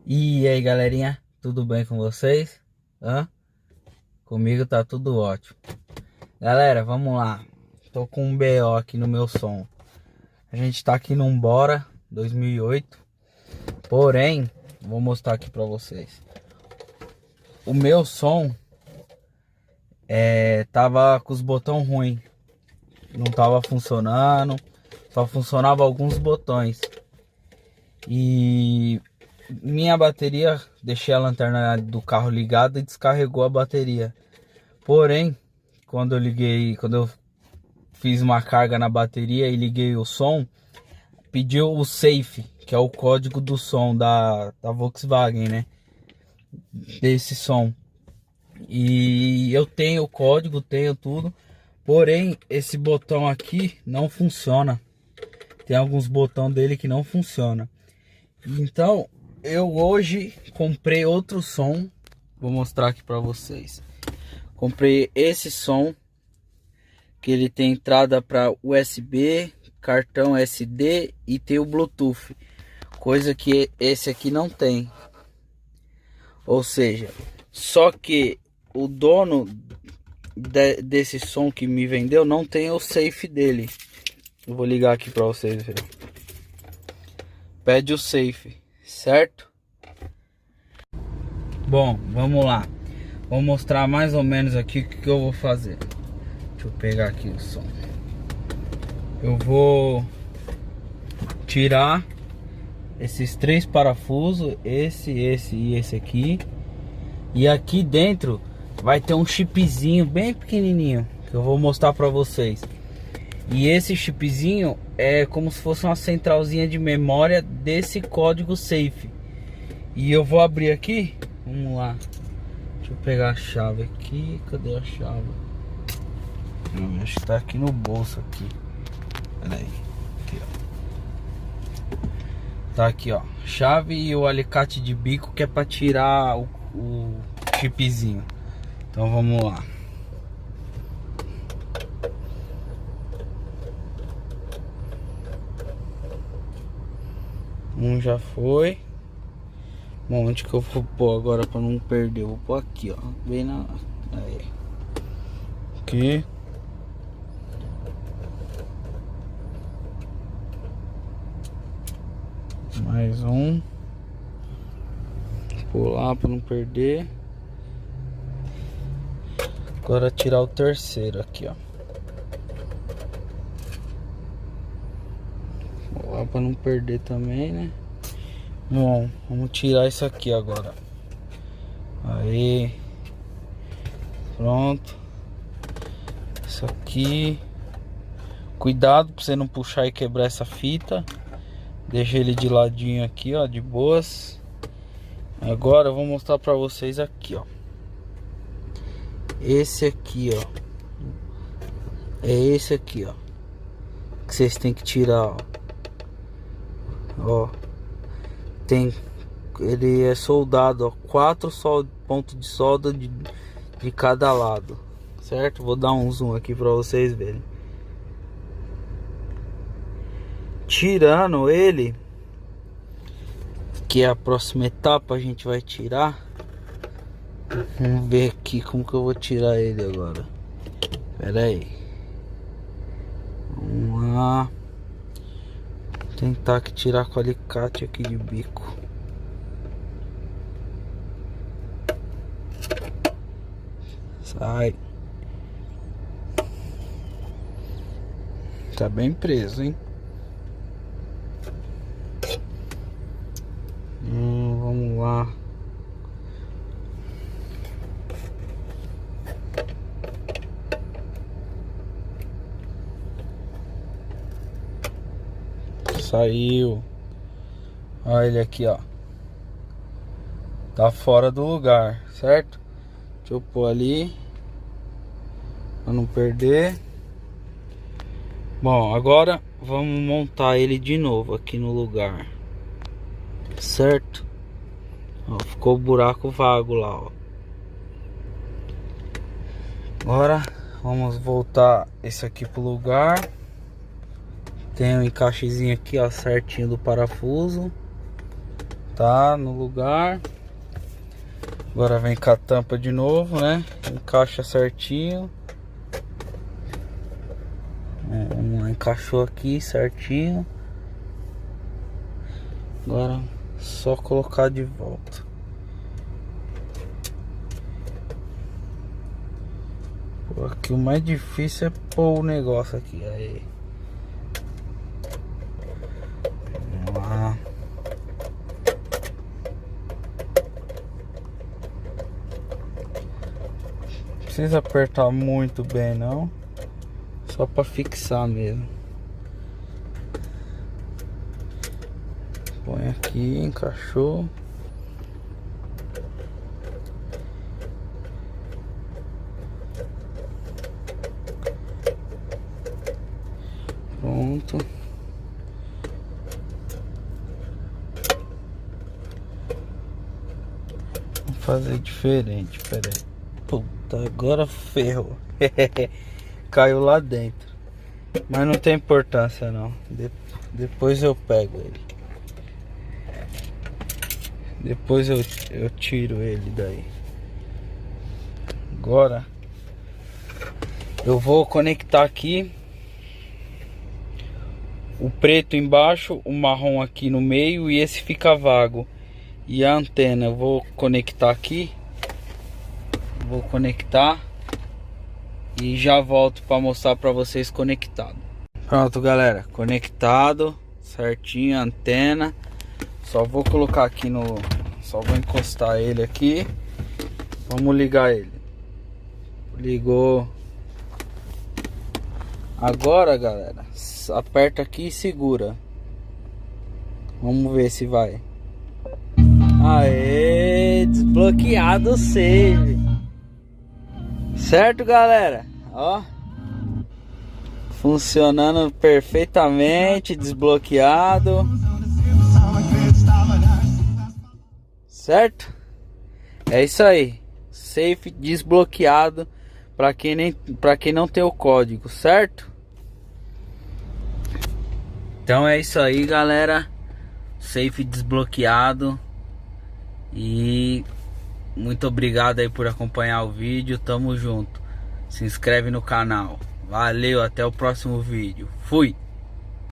E aí, galerinha, tudo bem com vocês? Hã? Comigo tá tudo ótimo. Galera, vamos lá. Tô com um BO aqui no meu som. A gente tá aqui num Bora 2008. Porém, vou mostrar aqui pra vocês. O meu som tava com os botões ruins. Não tava funcionando. Só funcionava alguns botões. E minha bateria, deixei a lanterna do carro ligada e descarregou a bateria. Porém, quando eu fiz uma carga na bateria e liguei o som, pediu o safe, que é o código do som da Volkswagen, né? Desse som. E eu tenho o código, tenho tudo. Porém, esse botão aqui não funciona. Tem alguns botões dele que não funciona. Então, eu hoje comprei outro som. Vou mostrar aqui para vocês. Comprei esse som, que ele tem entrada para USB, cartão SD e tem o Bluetooth, coisa que esse aqui não tem. Ou seja, só que o dono desse som que me vendeu não tem o safe dele. Eu vou ligar aqui para vocês verem. Pede o safe, certo? Bom, vamos lá. Vou mostrar mais ou menos aqui o que eu vou fazer. Deixa eu pegar aqui o som. Eu vou tirar esses três parafusos, esse e esse aqui. E aqui dentro vai ter um chipzinho bem pequenininho que eu vou mostrar para vocês. E esse chipzinho é como se fosse uma centralzinha de memória desse código safe. E eu vou abrir aqui. Vamos lá. Deixa eu pegar a chave aqui. Cadê a chave? Acho que tá aqui no bolso aqui. Pera aí. Aqui, ó. Tá aqui, ó. Chave e o alicate de bico, que é pra tirar o chipzinho. Então vamos lá. Um já foi. Bom, onde que eu vou pôr agora pra não perder? Eu vou pôr aqui, ó. Bem na... Aí. Aqui. Mais um. Pular para não perder. Agora tirar o terceiro aqui, ó. Pular para não perder também, né? Bom, vamos tirar isso aqui agora. Aí. Pronto. Isso aqui. Cuidado para você não puxar e quebrar essa fita. Deixa ele de ladinho aqui, ó, de boas. Agora eu vou mostrar pra vocês aqui, ó. Esse aqui, ó. É esse aqui, ó. Que vocês têm que tirar, ó. Ó. Ele é soldado, ó. 4 pontos de solda de cada lado. Certo? Vou dar um zoom aqui pra vocês verem. Tirando ele, que é a próxima etapa, a gente vai tirar. Vamos ver aqui como que eu vou tirar ele agora. Pera aí. Vamos lá. Tentar tirar com o alicate aqui de bico. Sai. Tá bem preso, hein? Vamos lá. Saiu. Olha ele aqui, ó. Tá fora do lugar, certo? Deixa eu pôr ali pra não perder. Bom, agora vamos montar ele de novo aqui no lugar. Certo? Ó, ficou o buraco vago lá, ó. Agora vamos voltar esse aqui pro lugar. Tem um encaixezinho aqui, ó, certinho do parafuso. Tá no lugar. Agora vem com a tampa de novo, né? Encaixa certinho. Encaixou aqui certinho. Agora só colocar de volta. Pô, aqui o mais difícil é pôr o negócio aqui. Aí. Vamos lá. Não precisa apertar muito bem não. Só para fixar mesmo. Põe aqui, encaixou. Pronto. Vamos fazer diferente, pera aí. Puta, agora ferrou. Caiu lá dentro. Mas não tem importância não. Depois eu pego ele. Depois eu tiro ele daí. Agora eu vou conectar aqui o preto embaixo, o marrom aqui no meio e esse fica vago. E a antena eu vou conectar aqui. Vou conectar e já volto para mostrar para vocês conectado. Pronto, galera, conectado certinho a antena. Só vou colocar aqui no... Só vou encostar ele aqui. Vamos ligar ele. Ligou. Agora, galera, aperta aqui e segura. Vamos ver se vai. Aê, desbloqueado o save. Certo, galera? Ó, funcionando perfeitamente, desbloqueado. Certo? É isso aí. Safe desbloqueado para quem não tem o código, certo? Então é isso aí, galera. Safe desbloqueado. E muito obrigado aí por acompanhar o vídeo. Tamo junto. Se inscreve no canal. Valeu, até o próximo vídeo. Fui!